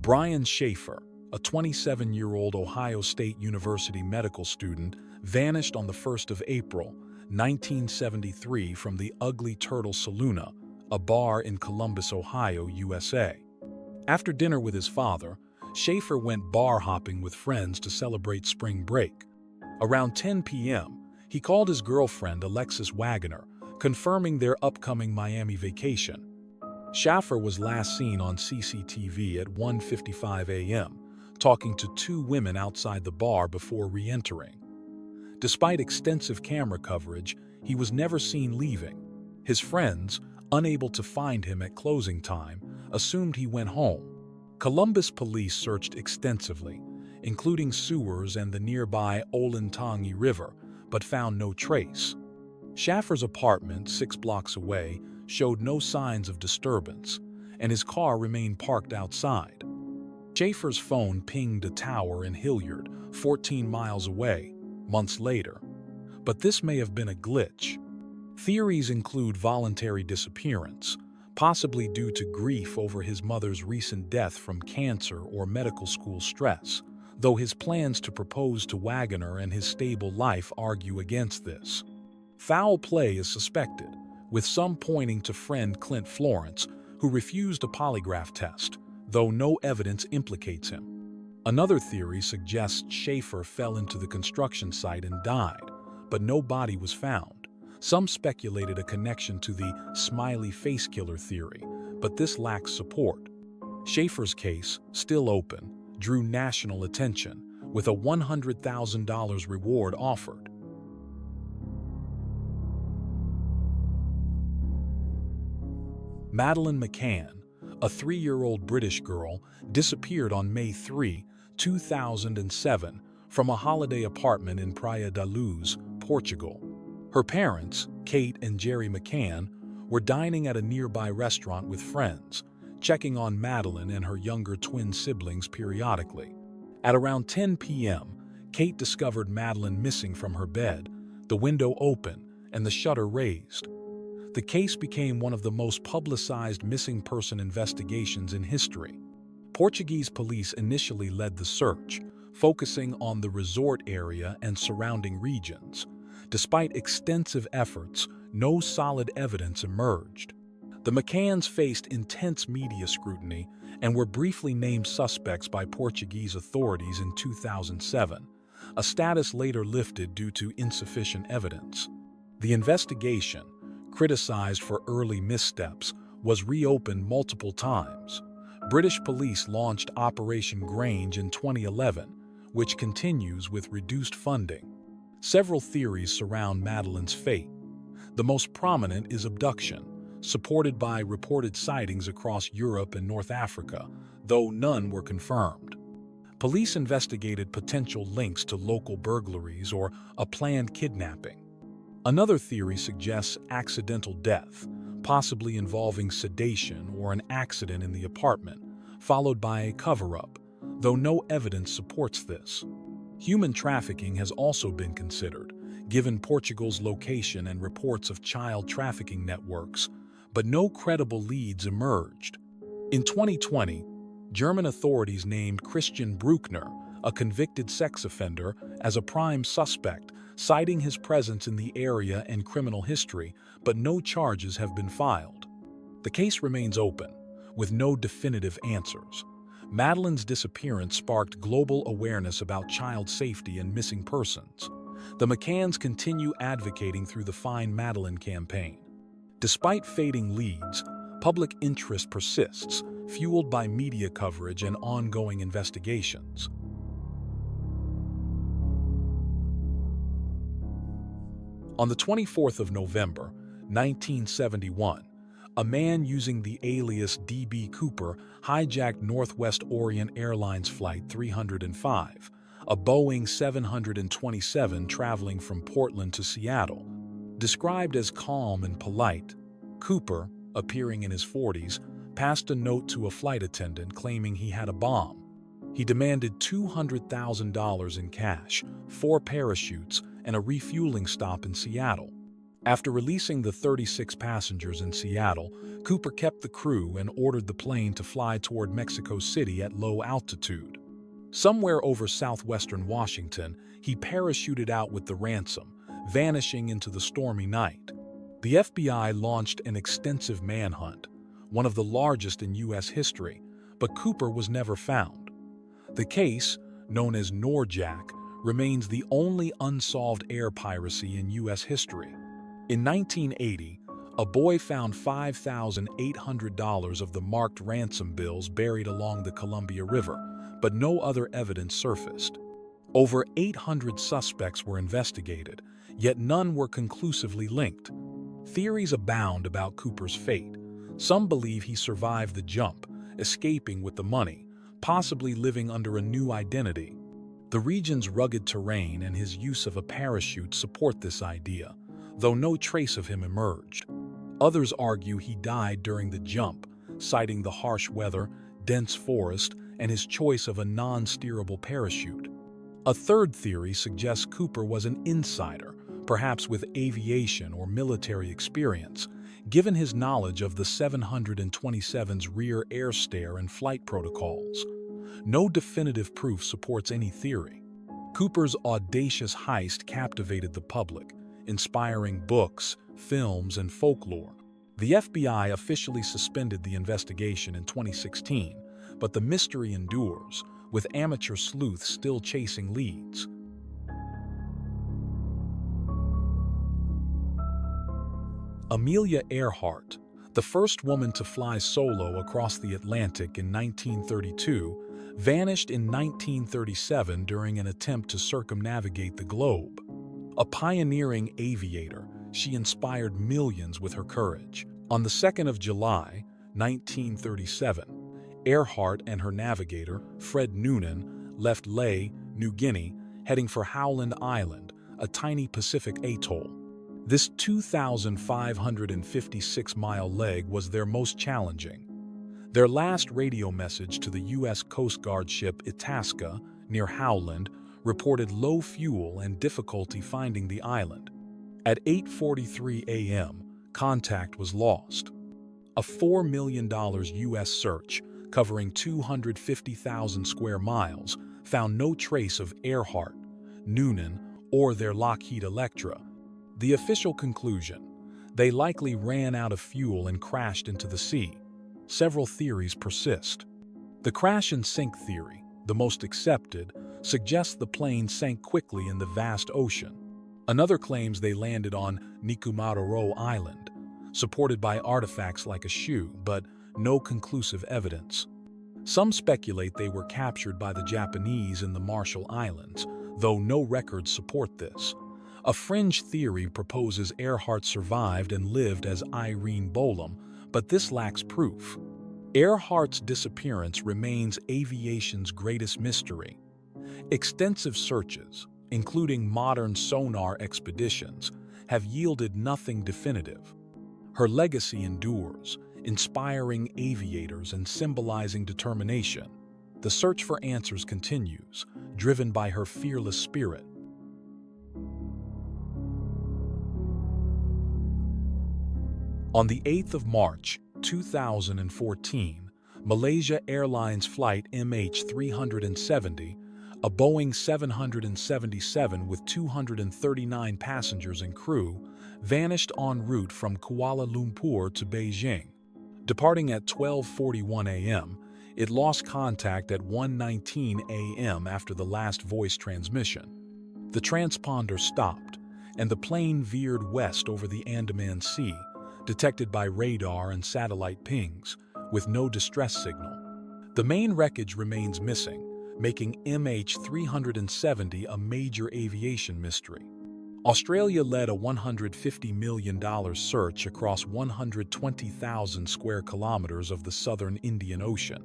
Brian Schaefer, a 27-year-old Ohio State University medical student, vanished on the 1st of April, 1973 from the Ugly Turtle Saloona, a bar in Columbus, Ohio, USA. After dinner with his father, Schaefer went bar hopping with friends to celebrate spring break. Around 10 p.m., he called his girlfriend Alexis Wagoner, confirming their upcoming Miami vacation. Shaffer was last seen on CCTV at 1:55 a.m., talking to two women outside the bar before re-entering. Despite extensive camera coverage, he was never seen leaving. His friends, unable to find him at closing time, assumed he went home. Columbus police searched extensively, including sewers and the nearby Olentangy River, but found no trace. Schaffer's apartment, 6 blocks away, showed no signs of disturbance, and his car remained parked outside. Schaefer's phone pinged a tower in Hilliard, 14 miles away, months later. But this may have been a glitch. Theories include voluntary disappearance, possibly due to grief over his mother's recent death from cancer or medical school stress, though his plans to propose to Wagoner and his stable life argue against this. Foul play is suspected, with some pointing to friend Clint Florence, who refused a polygraph test, though no evidence implicates him. Another theory suggests Schaefer fell into the construction site and died, but no body was found. Some speculated a connection to the smiley face killer theory, but this lacks support. Schaefer's case, still open, drew national attention, with a $100,000 reward offered. Madeleine McCann, a 3-year-old British girl, disappeared on May 3, 2007, from a holiday apartment in Praia da Luz, Portugal. Her parents, Kate and Jerry McCann, were dining at a nearby restaurant with friends, checking on Madeleine and her younger twin siblings periodically. At around 10 p.m., Kate discovered Madeleine missing from her bed, the window open and the shutter raised. The case became one of the most publicized missing person investigations in history. Portuguese police initially led the search, focusing on the resort area and surrounding regions. Despite extensive efforts, no solid evidence emerged. The McCanns faced intense media scrutiny and were briefly named suspects by Portuguese authorities in 2007, a status later lifted due to insufficient evidence. The investigation, criticized for early missteps, was reopened multiple times. British police launched Operation Grange in 2011, which continues with reduced funding. Several theories surround Madeleine's fate. The most prominent is abduction, supported by reported sightings across Europe and North Africa, though none were confirmed. Police investigated potential links to local burglaries or a planned kidnapping. Another theory suggests accidental death, possibly involving sedation or an accident in the apartment, followed by a cover-up, though no evidence supports this. Human trafficking has also been considered, given Portugal's location and reports of child trafficking networks, but no credible leads emerged. In 2020, German authorities named Christian Bruckner, a convicted sex offender, as a prime suspect, citing his presence in the area and criminal history, but no charges have been filed. The case remains open, with no definitive answers. Madeleine's disappearance sparked global awareness about child safety and missing persons. The McCanns continue advocating through the Find Madeleine campaign. Despite fading leads, public interest persists, fueled by media coverage and ongoing investigations. On the 24th of November, 1971, a man using the alias D.B. Cooper hijacked Northwest Orient Airlines Flight 305, a Boeing 727 traveling from Portland to Seattle. Described as calm and polite, Cooper, appearing in his 40s, passed a note to a flight attendant claiming he had a bomb. He demanded $200,000 in cash, 4 parachutes, and a refueling stop in Seattle. After releasing the 36 passengers in Seattle, Cooper kept the crew and ordered the plane to fly toward Mexico City at low altitude. Somewhere over southwestern Washington, he parachuted out with the ransom, vanishing into the stormy night. The FBI launched an extensive manhunt, one of the largest in U.S. history, but Cooper was never found. The case, known as Norjack, remains the only unsolved air piracy in U.S. history. In 1980, a boy found $5,800 of the marked ransom bills buried along the Columbia River, but no other evidence surfaced. Over 800 suspects were investigated, yet none were conclusively linked. Theories abound about Cooper's fate. Some believe he survived the jump, escaping with the money, possibly living under a new identity. The region's rugged terrain and his use of a parachute support this idea, though no trace of him emerged. Others argue he died during the jump, citing the harsh weather, dense forest, and his choice of a non-steerable parachute. A third theory suggests Cooper was an insider, perhaps with aviation or military experience, given his knowledge of the 727's rear air stair and flight protocols. No definitive proof supports any theory. Cooper's audacious heist captivated the public, inspiring books, films, and folklore. The FBI officially suspended the investigation in 2016, but the mystery endures, with amateur sleuths still chasing leads. Amelia Earhart, the first woman to fly solo across the Atlantic in 1932, vanished in 1937 during an attempt to circumnavigate the globe. A pioneering aviator, she inspired millions with her courage. On the 2nd of July, 1937, Earhart and her navigator, Fred Noonan, left Lae, New Guinea, heading for Howland Island, a tiny Pacific atoll. This 2,556-mile leg was their most challenging. Their last radio message to the U.S. Coast Guard ship Itasca, near Howland, reported low fuel and difficulty finding the island. At 8:43 a.m., contact was lost. A $4 million U.S. search, covering 250,000 square miles, found no trace of Earhart, Noonan, or their Lockheed Electra. The official conclusion: they likely ran out of fuel and crashed into the sea. Several theories persist. The crash and sink theory, the most accepted, suggests the plane sank quickly in the vast ocean. Another claims they landed on Nikumaroro Island, supported by artifacts like a shoe, but no conclusive evidence. Some speculate they were captured by the Japanese in the Marshall Islands, though no records support this. A fringe theory proposes Earhart survived and lived as Irene Bolam, but this lacks proof. Earhart's disappearance remains aviation's greatest mystery. Extensive searches, including modern sonar expeditions, have yielded nothing definitive. Her legacy endures, inspiring aviators and symbolizing determination. The search for answers continues, driven by her fearless spirit. On the 8th of March, 2014, Malaysia Airlines Flight MH370, a Boeing 777 with 239 passengers and crew, vanished en route from Kuala Lumpur to Beijing. Departing at 12:41 a.m., it lost contact at 1:19 a.m. after the last voice transmission. The transponder stopped, and the plane veered west over the Andaman Sea, detected by radar and satellite pings, with no distress signal. The main wreckage remains missing, making MH370 a major aviation mystery. Australia led a $150 million search across 120,000 square kilometers of the southern Indian Ocean.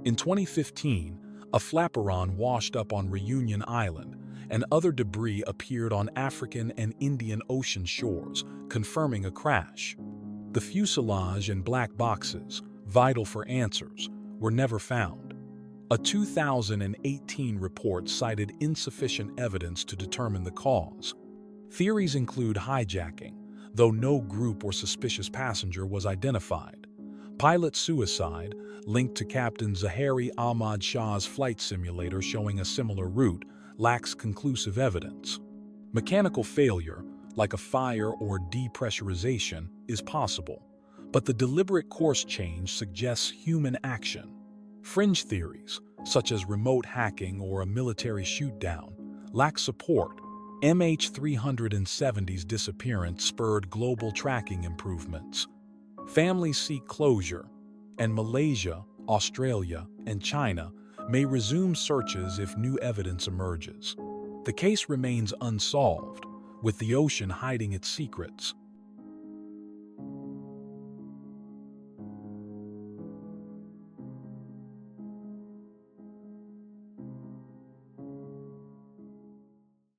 In 2015, a flaperon washed up on Reunion Island, and other debris appeared on African and Indian Ocean shores, confirming a crash. The fuselage and black boxes, vital for answers, were never found. A 2018 report cited insufficient evidence to determine the cause. Theories include hijacking, though no group or suspicious passenger was identified. Pilot suicide, linked to Captain Zahari Ahmad Shah's flight simulator showing a similar route, lacks conclusive evidence. Mechanical failure, like a fire or depressurization, is possible, but the deliberate course change suggests human action. Fringe theories, such as remote hacking or a military shoot-down, lack support. MH370's disappearance spurred global tracking improvements. Families seek closure, and Malaysia, Australia, and China may resume searches if new evidence emerges. The case remains unsolved, with the ocean hiding its secrets.